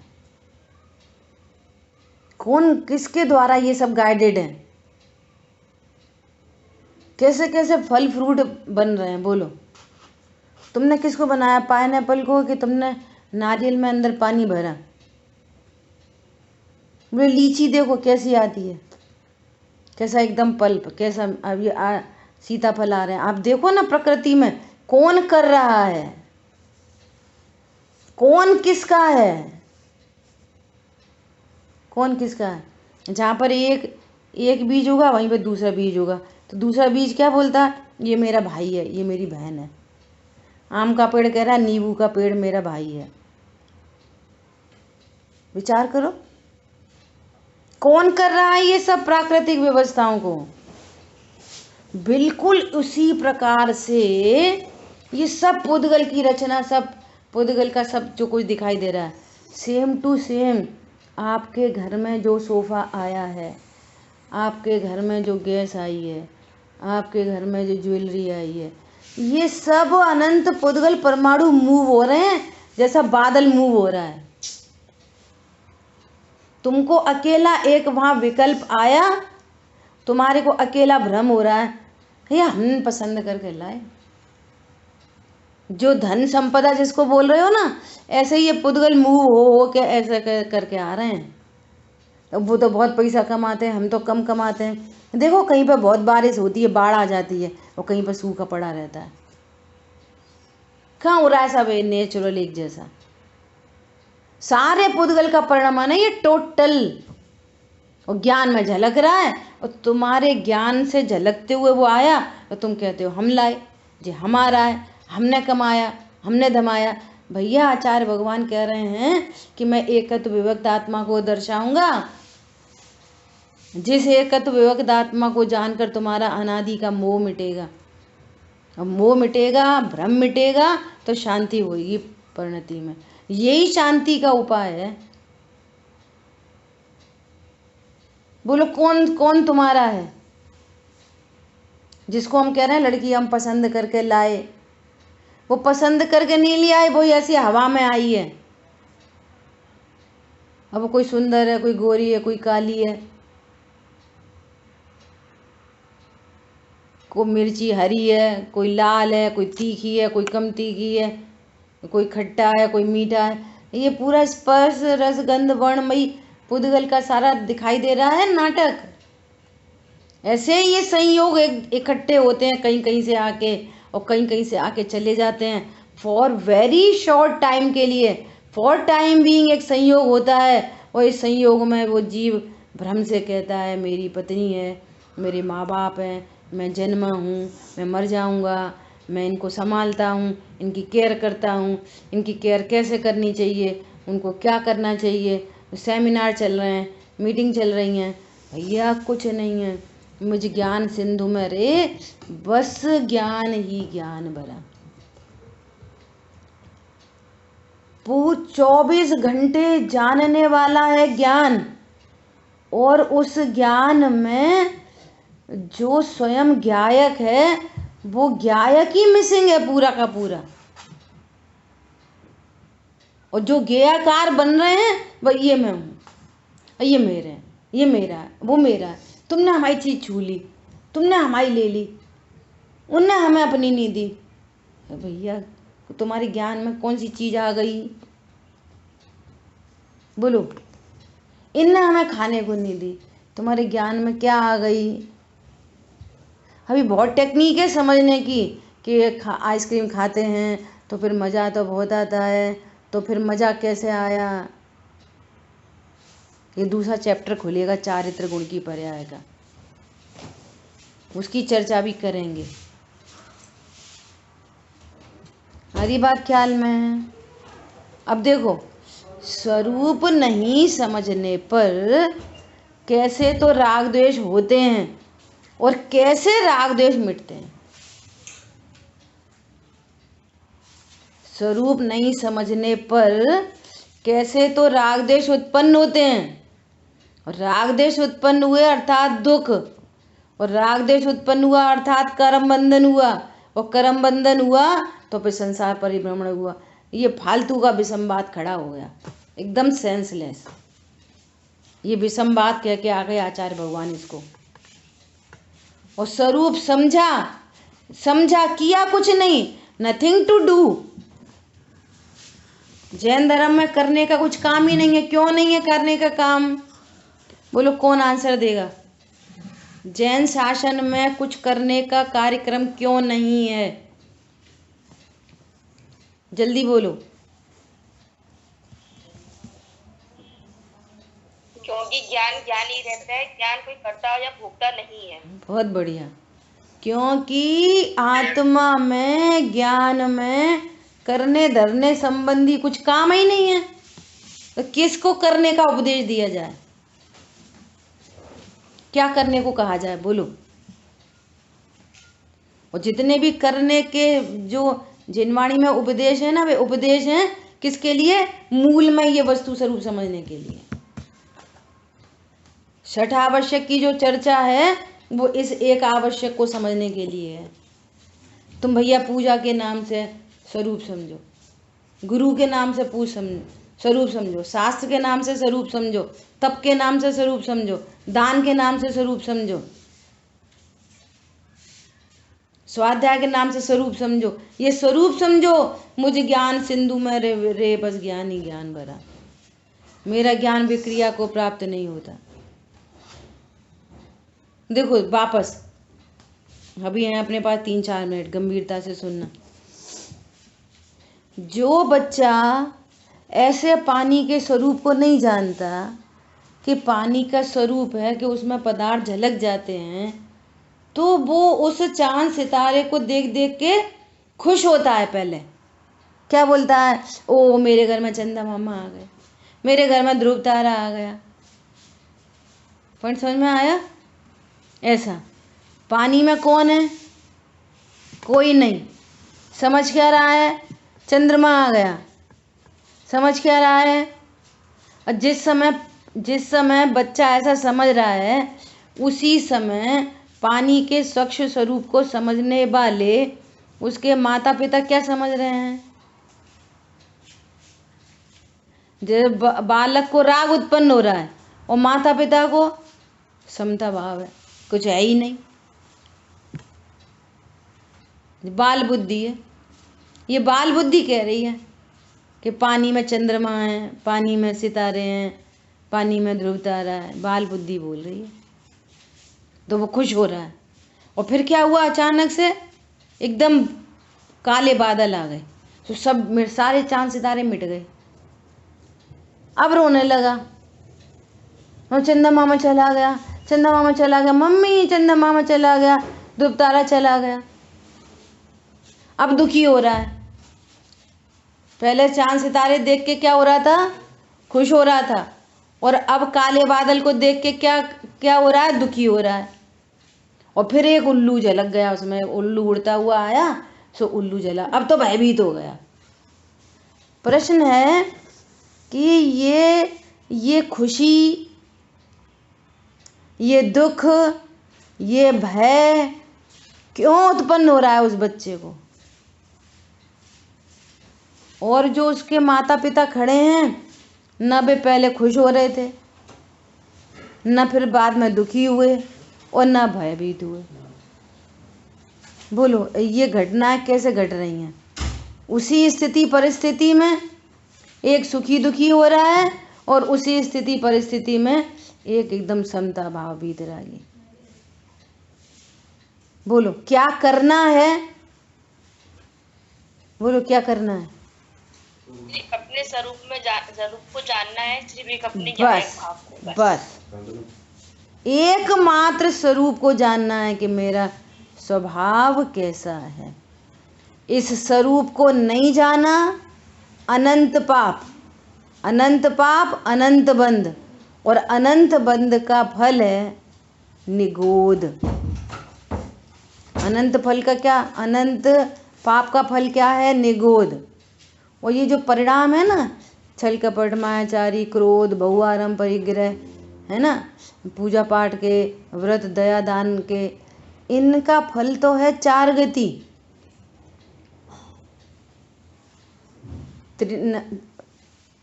कौन, किसके द्वारा ये सब गाइडेड है? कैसे कैसे फल फ्रूट बन रहे हैं? बोलो तुमने किसको बनाया, पाइनएप्पल को कि तुमने नारियल में अंदर पानी भरा? बोले लीची देखो कैसी आती है, कैसा एकदम पल्प, कैसा अभी सीताफल आ रहे हैं। आप देखो ना प्रकृति में कौन कर रहा है, कौन किसका है, कौन किसका है? जहाँ पर एक बीज होगा वहीं पर दूसरा बीज होगा, तो दूसरा बीज क्या बोलता है? ये मेरा भाई है, ये मेरी बहन है। आम का पेड़ कह रहा है नींबू का पेड़ मेरा भाई है। विचार करो कौन कर रहा है ये सब प्राकृतिक व्यवस्थाओं को। बिल्कुल उसी प्रकार से ये सब पुद्गल की रचना, सब पुद्गल का सब जो कुछ दिखाई दे रहा है, सेम टू सेम आपके घर में जो सोफ़ा आया है, आपके घर में जो गैस आई है, आपके घर में जो ज्वेलरी आई है, ये सब अनंत पुद्गल परमाणु मूव हो रहे हैं, जैसा बादल मूव हो रहा है। तुमको अकेला एक वहाँ विकल्प आया, तुम्हारे को अकेला भ्रम हो रहा है, ये हमने पसंद करके लाए। जो धन संपदा जिसको बोल रहे हो ना, ऐसे ही ये पुद्गल मूव हो के ऐसे करके आ रहे हैं। वो तो बहुत पैसा कमाते हैं, हम तो कम कमाते हैं। देखो कहीं पर बहुत बारिश होती है, बाढ़ आ जाती है, और कहीं पर सूखा पड़ा रहता है। कहाँ हो रहा है सब नेचुरल एक जैसा? सारे पुद्गल का परिणाम है ये टोटल, और ज्ञान में झलक रहा है, और तुम्हारे ज्ञान से झलकते हुए वो आया, और तुम कहते हो हम लाए, जी हमारा है, हमने कमाया, हमने धमाया। भैया आचार्य भगवान कह रहे हैं कि मैं एकत्व विभक्त आत्मा को दर्शाऊंगा। जिस एकत्व विभक्त आत्मा को जानकर तुम्हारा अनादि का मोह मिटेगा, और मोह मिटेगा, भ्रम मिटेगा, तो शांति होगी परिणति में। यही शांति का उपाय है। बोलो कौन कौन तुम्हारा है? जिसको हम कह रहे हैं लड़की हम पसंद करके लाए, वो पसंद करके नहीं लिया है, वो ऐसी हवा में आई है। अब वो कोई सुंदर है, कोई गोरी है, कोई काली है, कोई मिर्ची हरी है, कोई लाल है, कोई तीखी है, कोई कम तीखी है, कोई खट्टा है, कोई मीठा है। ये पूरा स्पर्श रस गंध वर्णमयी पुद्गल का सारा दिखाई दे रहा है नाटक। ऐसे ही ये संयोग इकट्ठे होते हैं कहीं कहीं से आके, और कहीं कहीं से आके चले जाते हैं फॉर वेरी शॉर्ट टाइम के लिए। फॉर टाइम बीइंग एक संयोग होता है, और इस संयोग में वो जीव भ्रम से कहता है मेरी पत्नी है, मेरे माँ बाप हैं, मैं जन्मा हूँ, मैं मर जाऊँगा, मैं इनको संभालता हूँ, इनकी केयर करता हूँ, इनकी केयर कैसे करनी चाहिए, उनको क्या करना चाहिए, सेमिनार चल रहे हैं, मीटिंग चल रही हैं। भैया कुछ नहीं है, मुझ ज्ञान सिंधु में रे बस ज्ञान ही ज्ञान भरा। 24 घंटे जानने वाला है ज्ञान, और उस ज्ञान में जो स्वयं ज्ञायक है वो ज्ञायक ही मिसिंग है पूरा का पूरा, और जो ज्ञेयकार बन रहे हैं वह ये मैं हूँ, ये मेरे हैं, ये मेरा है, वो मेरा है। तुमने हमारी चीज़ छू ली, तुमने हमारी ले ली, उनने हमें अपनी नहीं दी। भैया तुम्हारे ज्ञान में कौन सी चीज़ आ गई? बोलो इनने हमें खाने को नहीं दी, तुम्हारे ज्ञान में क्या आ गई? अभी बहुत टेक्निक है समझने की कि आइसक्रीम खाते हैं तो फिर मज़ा तो बहुत आता है, तो फिर मज़ा कैसे आया? ये दूसरा चैप्टर खुलेगा चारित्र गुण की पर्याय का, उसकी चर्चा भी करेंगे। हरी बात ख्याल में है। अब देखो, स्वरूप नहीं समझने पर कैसे तो राग द्वेष होते हैं और कैसे राग द्वेष मिटते हैं। स्वरूप नहीं समझने पर कैसे तो राग द्वेष उत्पन्न होते हैं, और राग द्वेष उत्पन्न हुए अर्थात दुख, और राग द्वेष उत्पन्न हुआ अर्थात कर्म बंधन हुआ, और कर्म बंधन हुआ तो फिर संसार परिभ्रमण हुआ। ये फालतू का विसंवाद खड़ा हो गया, एकदम सेंसलेस। ये विसंवाद कह के आ गए आचार्य भगवान इसको। और स्वरूप समझा किया कुछ नहीं, नथिंग टू डू। जैन धर्म में करने का कुछ काम ही नहीं है। क्यों नहीं है करने का काम? बोलो कौन आंसर देगा? जैन शासन में कुछ करने का कार्यक्रम क्यों नहीं है? जल्दी बोलो। क्योंकि ज्ञान ज्ञान ही रहता है, ज्ञान कोई करता या भोगता नहीं है। बहुत बढ़िया। क्योंकि आत्मा में ज्ञान में करने धरने संबंधी कुछ काम ही नहीं है, तो किसको करने का उपदेश दिया जाए? क्या करने को कहा जाए? बोलो। और जितने भी करने के जो जिनवाणी में उपदेश है ना, वे उपदेश हैं किसके लिए? मूल में ये वस्तु स्वरूप समझने के लिए। छठ आवश्यक की जो चर्चा है वो इस एक आवश्यक को समझने के लिए है। तुम भैया पूजा के नाम से स्वरूप समझो, गुरु के नाम से स्वरूप समझो, शास्त्र के नाम से स्वरूप समझो, तप के नाम से स्वरूप समझो, दान के नाम से स्वरूप समझो, स्वाध्याय के नाम से स्वरूप समझो। ये स्वरूप समझो, मुझे ज्ञान सिंधु में रे बस ज्ञान ही ज्ञान भरा। मेरा ज्ञान विक्रिया को प्राप्त नहीं होता। देखो वापस, अभी हैं अपने पास 3-4 मिनट, गंभीरता से सुनना। जो बच्चा ऐसे पानी के स्वरूप को नहीं जानता कि पानी का स्वरूप है कि उसमें पदार्थ झलक जाते हैं, तो वो उस चांद सितारे को देख देख के खुश होता है। पहले क्या बोलता है? ओ मेरे घर में चंदा मामा आ गए, मेरे घर में ध्रुव तारा आ गया। पॉइंट समझ में आया? ऐसा पानी में कौन है? कोई नहीं। समझ क्या रहा है? चंद्रमा आ गया। समझ क्या रहा है? और जिस समय बच्चा ऐसा समझ रहा है, उसी समय पानी के स्वच्छ स्वरूप को समझने वाले उसके माता पिता क्या समझ रहे हैं? जब बालक को राग उत्पन्न हो रहा है और माता पिता को समता भाव है, कुछ है ही नहीं, बाल बुद्धि है। ये बाल बुद्धि कह रही है कि पानी में चंद्रमा है, पानी में सितारे हैं, पानी में ध्रुव तारा है। बाल बुद्धि बोल रही है, तो वो खुश हो रहा है। और फिर क्या हुआ? अचानक से एकदम काले बादल आ गए, तो सब सारे चांद सितारे मिट गए। अब रोने लगा, और चंदा मामा चला गया, चंदा मामा चला गया, मम्मी चंदा मामा चला गया, ध्रुव तारा चला गया। अब दुखी हो रहा है। पहले चांद सितारे देख के क्या हो रहा था? खुश हो रहा था। और अब काले बादल को देख के क्या हो रहा है? दुखी हो रहा है। और फिर एक उल्लू झलक गया उसमें, उल्लू उड़ता हुआ आया, सो उल्लू जला। अब तो भयभीत हो गया। प्रश्न है कि ये खुशी, ये दुख, ये भय क्यों उत्पन्न हो रहा है उस बच्चे को? और जो उसके माता पिता खड़े हैं, न वे पहले खुश हो रहे थे, न फिर बाद में दुखी हुए, और न भयभीत हुए। बोलो ये घटनाएं कैसे घट रही हैं? उसी स्थिति परिस्थिति में एक सुखी दुखी हो रहा है और उसी स्थिति परिस्थिति में एक एकदम समता भाव भीतर आइए। बोलो क्या करना है, बोलो क्या करना है। अपने स्वरूप में स्वरूप को जानना है, सिर्फ एक अपने गायक भाव को। बस एकमात्र स्वरूप को जानना है कि मेरा स्वभाव कैसा है। इस स्वरूप को नहीं जाना, अनंत पाप, अनंत पाप, अनंत बंध, और अनंत बंध का फल है निगोद। अनंत फल का क्या, अनंत पाप का फल क्या है, निगोद। और ये जो परिणाम है ना, छल कपट मायाचारी क्रोध बहुआरम परिग्रह, है ना, पूजा पाठ के, व्रत दया दान के, इनका फल तो है 4 गति।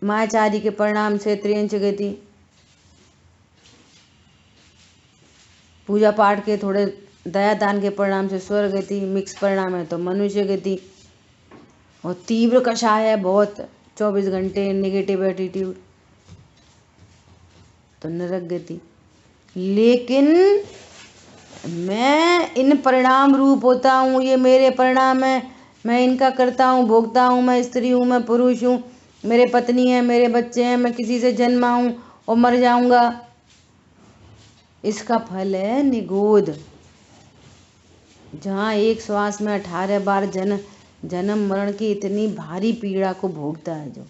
मायाचारी के परिणाम से त्रियंच गति, पूजा पाठ के थोड़े दया दान के परिणाम से स्वर्ग गति, मिक्स परिणाम है तो मनुष्य गति, और तीव्र कषाय है बहुत 24 घंटे नेगेटिव एटीट्यूड तो नरक गति। लेकिन मैं इन परिणाम रूप होता हूँ, ये मेरे परिणाम है, मैं इनका करता हूँ, भोगता हूँ, मैं स्त्री हूँ, मैं पुरुष हूँ, मेरे पत्नी है, मेरे बच्चे हैं, मैं किसी से जन्मा हूँ और मर जाऊंगा, इसका फल है निगोद। जहाँ एक श्वास में 18 बार जन्म मरण की इतनी भारी पीड़ा को भोगता है, जो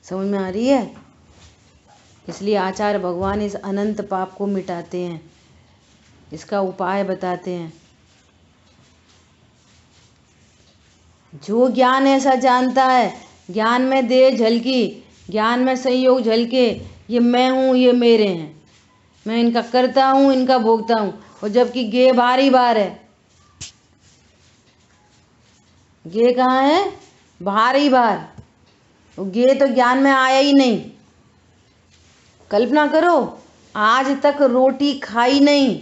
समझ में आ रही है। इसलिए आचार्य भगवान इस अनंत पाप को मिटाते हैं, इसका उपाय बताते हैं। जो ज्ञान ऐसा जानता है, ज्ञान में देह झलकी, ज्ञान में संयोग झलके, ये मैं हूँ, ये मेरे हैं, मैं इनका करता हूँ, इनका भोगता हूँ, और जबकि गे भारी बार है। गे कहाँ है, भारी बार, वो गे तो ज्ञान में आया ही नहीं। कल्पना करो, आज तक रोटी खाई नहीं,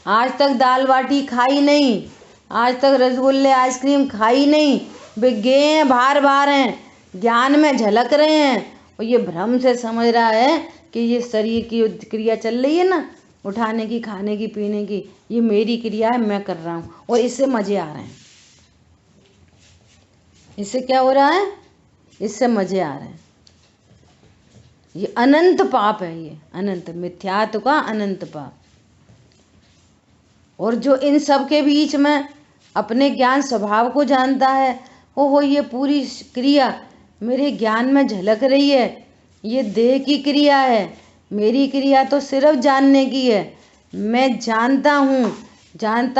आज तक दाल बाटी खाई नहीं, आज तक रसगुल्ले आइसक्रीम खाई नहीं, वे गे हैं, बार बार हैं, ज्ञान में झलक रहे हैं, और ये भ्रम से समझ रहा है कि ये शरीर की क्रिया चल रही है ना, उठाने की, खाने की, पीने की, ये मेरी क्रिया है, मैं कर रहा हूँ, और इससे मजे आ रहे हैं। इससे क्या हो रहा है, इससे मजे आ रहे हैं। ये अनंत पाप है, ये अनंत मिथ्यात्व का अनंत पाप। और जो इन सब के बीच में अपने ज्ञान स्वभाव को जानता है, ओहो ये पूरी क्रिया मेरे ज्ञान में झलक रही है, ये देह की क्रिया है, मेरी क्रिया तो सिर्फ जानने की है, मैं जानता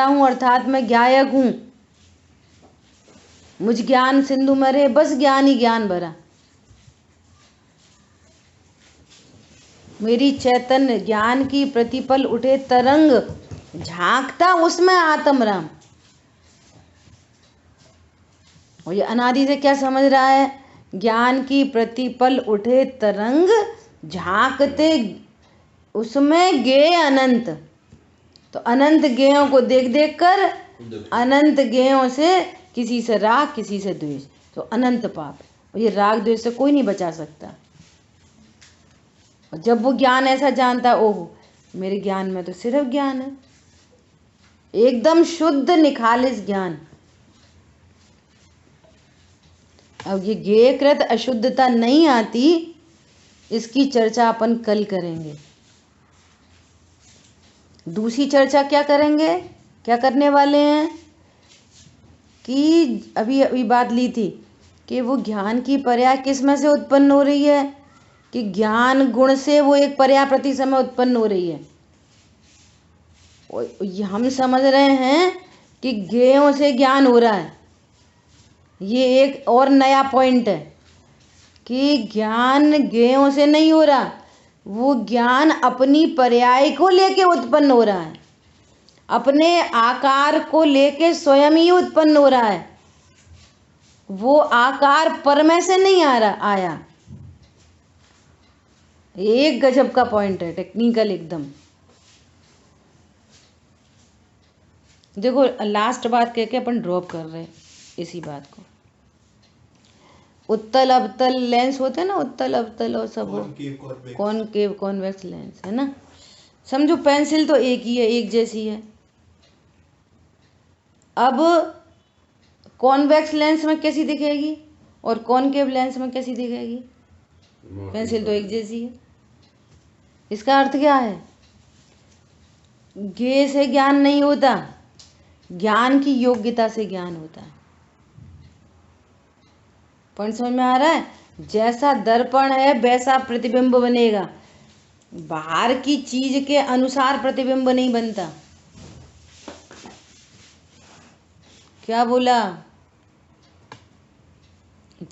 हूँ अर्थात मैं ज्ञायक हूँ, मुझ ज्ञान सिंधु मरे बस ज्ञान ही ज्ञान भरा, मेरी चैतन्य ज्ञान की प्रतिपल उठे तरंग, झांकता उसमें आत्म राम। और ये अनादि से क्या समझ रहा है, ज्ञान की प्रतिपल उठे तरंग, झांकते उसमें गे अनंत। तो अनंत गेयों को देख देख कर, अनंत गेयों से किसी से राग, किसी से द्वेष, तो अनंत पाप। और ये राग द्वेष से कोई नहीं बचा सकता। और जब वो ज्ञान ऐसा जानता, ओहो मेरे ज्ञान में तो सिर्फ ज्ञान है, एकदम शुद्ध निखालिस ज्ञान। अब ये ज्ञेयकृत अशुद्धता नहीं आती, इसकी चर्चा अपन कल करेंगे। दूसरी चर्चा क्या करेंगे, क्या करने वाले हैं कि अभी बात ली थी कि वो ज्ञान की पर्याय किस में से उत्पन्न हो रही है, कि ज्ञान गुण से वो एक पर्याय प्रति समय उत्पन्न हो रही है। हम समझ रहे हैं कि ज्ञेयों से ज्ञान हो रहा है, ये एक और नया पॉइंट है कि ज्ञान ज्ञेयों से नहीं हो रहा, वो ज्ञान अपनी पर्याय को लेके उत्पन्न हो रहा है, अपने आकार को लेके स्वयं ही उत्पन्न हो रहा है, वो आकार पर में से नहीं आया। एक गजब का पॉइंट है, टेक्निकल एकदम। देखो लास्ट बात कह के अपन ड्रॉप कर रहे हैं इसी बात को। उत्तल अवतल लेंस होते हैं ना, उत्तल अवतल और सब कॉनकेव कॉन्वेक्स लेंस है ना। समझो पेंसिल तो एक ही है, एक जैसी है। अब कॉन्वेक्स लेंस में कैसी दिखेगी और कॉनकेव लेंस में कैसी दिखेगी? पेंसिल तो एक जैसी है। इसका अर्थ क्या है? ज्ञेय से ज्ञान नहीं होता, ज्ञान की योग्यता से ज्ञान होता है। पॉइंट समझ में आ रहा है? जैसा दर्पण है वैसा प्रतिबिंब बनेगा, बाहर की चीज के अनुसार प्रतिबिंब नहीं बनता। क्या बोला?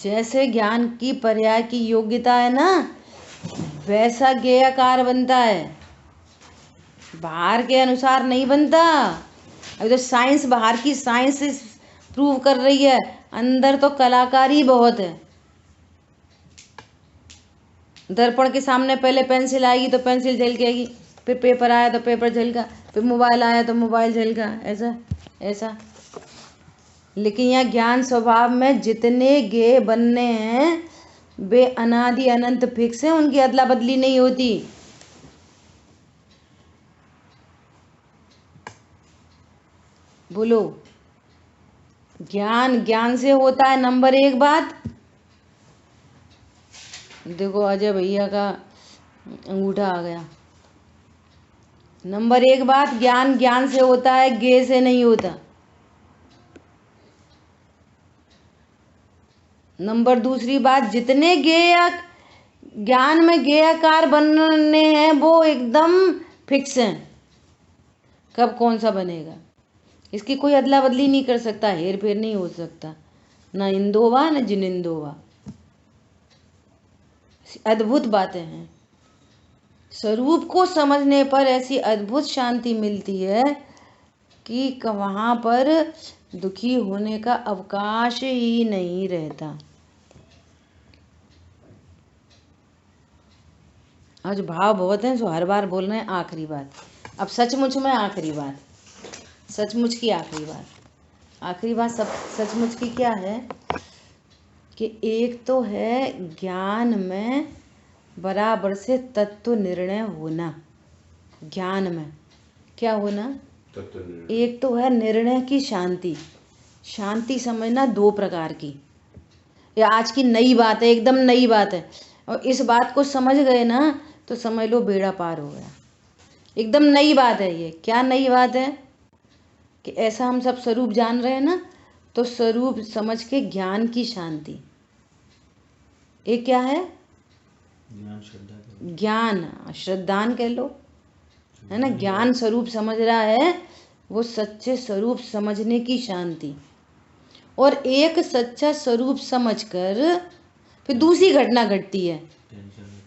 जैसे ज्ञान की पर्याय की योग्यता है ना, वैसा ज्ञेयाकार बनता है, बाहर के अनुसार नहीं बनता। अभी तो साइंस, बाहर की साइंस प्रूव कर रही है, अंदर तो कलाकारी बहुत है। दर्पण के सामने पहले पेंसिल आएगी तो पेंसिल झलकेगी, फिर पेपर आया तो पेपर झलका, फिर मोबाइल आया तो मोबाइल झलका, ऐसा ऐसा। लेकिन यहाँ ज्ञान स्वभाव में जितने ज्ञेय बनने हैं वे अनादि अनंत फिक्स हैं, उनकी अदला बदली नहीं होती। बोलो, ज्ञान ज्ञान से होता है। नंबर एक बात, देखो अजय भैया का अंगूठा आ गया। नंबर एक बात, ज्ञान ज्ञान से होता है, ज्ञेय से नहीं होता। नंबर दूसरी बात, जितने ज्ञान में ज्ञेयाकार बनने हैं वो एकदम फिक्स हैं, कब कौन सा बनेगा इसकी कोई अदला बदली नहीं कर सकता, हेर फेर नहीं हो सकता, ना इंदोवा न जिनिंदोवा। अद्भुत बातें हैं। स्वरूप को समझने पर ऐसी अद्भुत शांति मिलती है कि वहां पर दुखी होने का अवकाश ही नहीं रहता। आज भाव बहुत हैं, सो हर बार बोल रहे हैं आखिरी बात। अब सचमुच में आखिरी बात, सचमुच की आखिरी बात। आखिरी बात सब सचमुच की क्या है कि एक तो है ज्ञान में बराबर से तत्व निर्णय होना। ज्ञान में क्या होना? एक तो है निर्णय की शांति। शांति समझना दो प्रकार की, ये आज की नई बात है, एकदम नई बात है। और इस बात को समझ गए ना तो समझ लो बेड़ा पार हो गया। एकदम नई बात है ये। क्या नई बात है? कि ऐसा हम सब स्वरूप जान रहे हैं ना, तो स्वरूप समझ के ज्ञान की शांति। एक क्या है? ज्ञान, श्रद्धान कह लो, है ना। ज्ञान स्वरूप समझ रहा है, वो सच्चे स्वरूप समझने की शांति। और एक सच्चा स्वरूप समझकर फिर दूसरी घटना घटती है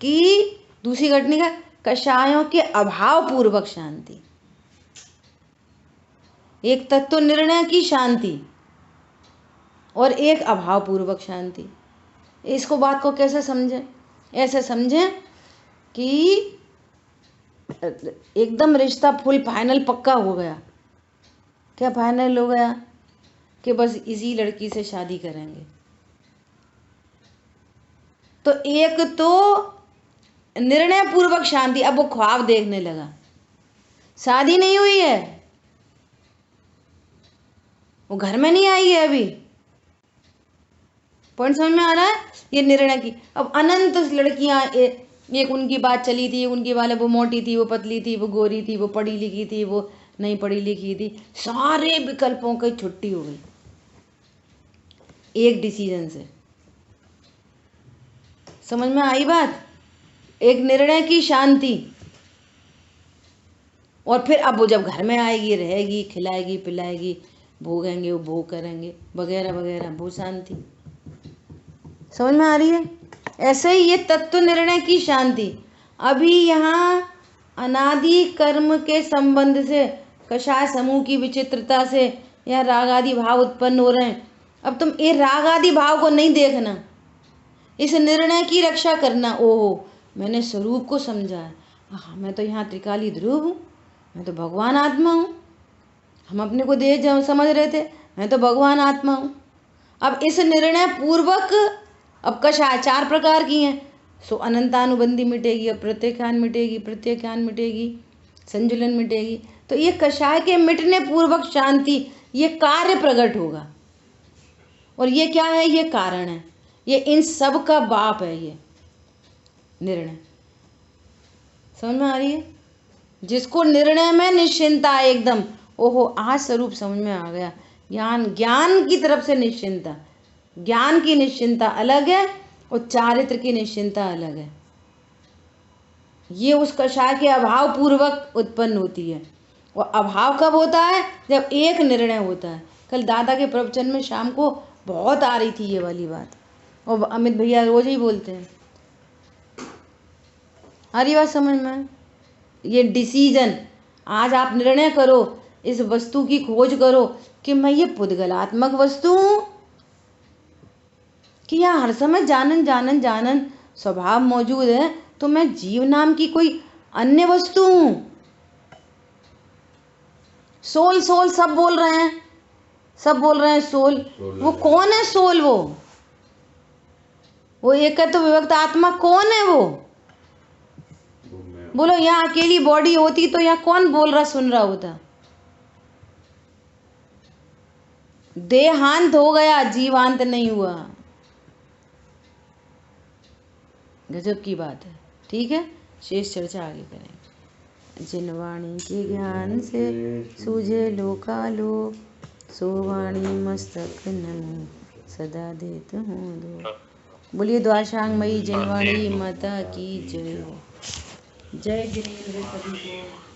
कि दूसरी घटने का कषायों के अभाव पूर्वक शांति। एक तत्व निर्णय की शांति और एक अभाव पूर्वक शांति। इसको बात को कैसे समझें? ऐसे समझें कि एकदम रिश्ता फुल फाइनल पक्का हो गया। क्या फाइनल हो गया? कि बस इसी लड़की से शादी करेंगे। तो एक तो निर्णय पूर्वक शांति, अब वो ख्वाब देखने लगा, शादी नहीं हुई है, वो घर में नहीं आई है अभी। पॉइंट समझ में आ रहा है? ये निर्णय की। अब अनंत लड़कियां, एक उनकी बात चली थी, उनकी वाले, वो मोटी थी, वो पतली थी, वो गोरी थी, वो पढ़ी लिखी थी, वो नहीं पढ़ी लिखी थी, सारे विकल्पों की छुट्टी हो गई एक डिसीजन से। समझ में आई बात? एक निर्णय की शांति। और फिर अब वो जब घर में आएगी, रहेगी, खिलाएगी पिलाएगी, भोगेंगे, वो भोग करेंगे वगैरह वगैरह, वो शांति। समझ में आ रही है? ऐसे ही ये तत्व निर्णय की शांति। अभी यहाँ अनादि कर्म के संबंध से, कषाय समूह की विचित्रता से या राग आदि भाव उत्पन्न हो रहे हैं। अब तुम ये राग आदि भाव को नहीं देखना, इस निर्णय की रक्षा करना। ओहो, मैंने स्वरूप को समझा है, हाँ मैं तो यहाँ त्रिकाली ध्रुव हूँ, मैं तो भगवान आत्मा हूँ। हम अपने को देह समझ रहे थे, मैं तो भगवान आत्मा हूँ। अब इस निर्णय पूर्वक अब कषाय 4 प्रकार की हैं, सो अनंतानुबंधी मिटेगी, अप्रत्यख्यान मिटेगी, प्रत्यख्यान मिटेगी, संजुलन मिटेगी। तो ये कषाय के मिटने पूर्वक शांति, ये कार्य प्रकट होगा। और ये क्या है? ये कारण है, ये इन सब का बाप है, ये निर्णय। समझ में आ रही है? जिसको निर्णय में निश्चिंता है एकदम, ओहो आज स्वरूप समझ में आ गया। ज्ञान की तरफ से निश्चिंता, ज्ञान की निश्चिंता अलग है और चारित्र की निश्चिंता अलग है। ये उस कषाय के अभाव पूर्वक उत्पन्न होती है। और अभाव कब होता है? जब एक निर्णय होता है। कल दादा के प्रवचन में शाम को बहुत आ रही थी ये वाली बात, और अमित भैया रोज ही बोलते हैं। आ रही बात समझ में? ये डिसीजन, आज आप निर्णय करो, इस वस्तु की खोज करो कि मैं ये पुद्गलात्मक वस्तु हूँ कि यहाँ हर समय जानन स्वभाव मौजूद है, तो मैं जीव नाम की कोई अन्य वस्तु हूँ। सोल सोल सब बोल रहे हैं, सब बोल रहे हैं सोल। वो कौन है सोल? वो एकत्व विभक्त आत्मा कौन है? वो बोलो, यहाँ अकेली बॉडी होती तो यहाँ कौन बोल रहा सुन रहा होता? देहांत हो गया, जीवांत नहीं हुआ। गजब की बात है। ठीक है, शेष चर्चा आगे करेंगे। जिन वाणी के ज्ञान से सूझे लोकालोक, सो वाणी मस्तक नमो सदा देत हूँ दो। बोलिए द्वाशांगमयी जिनवाणी माता की जय। जय गिरीन्द्र सभी को।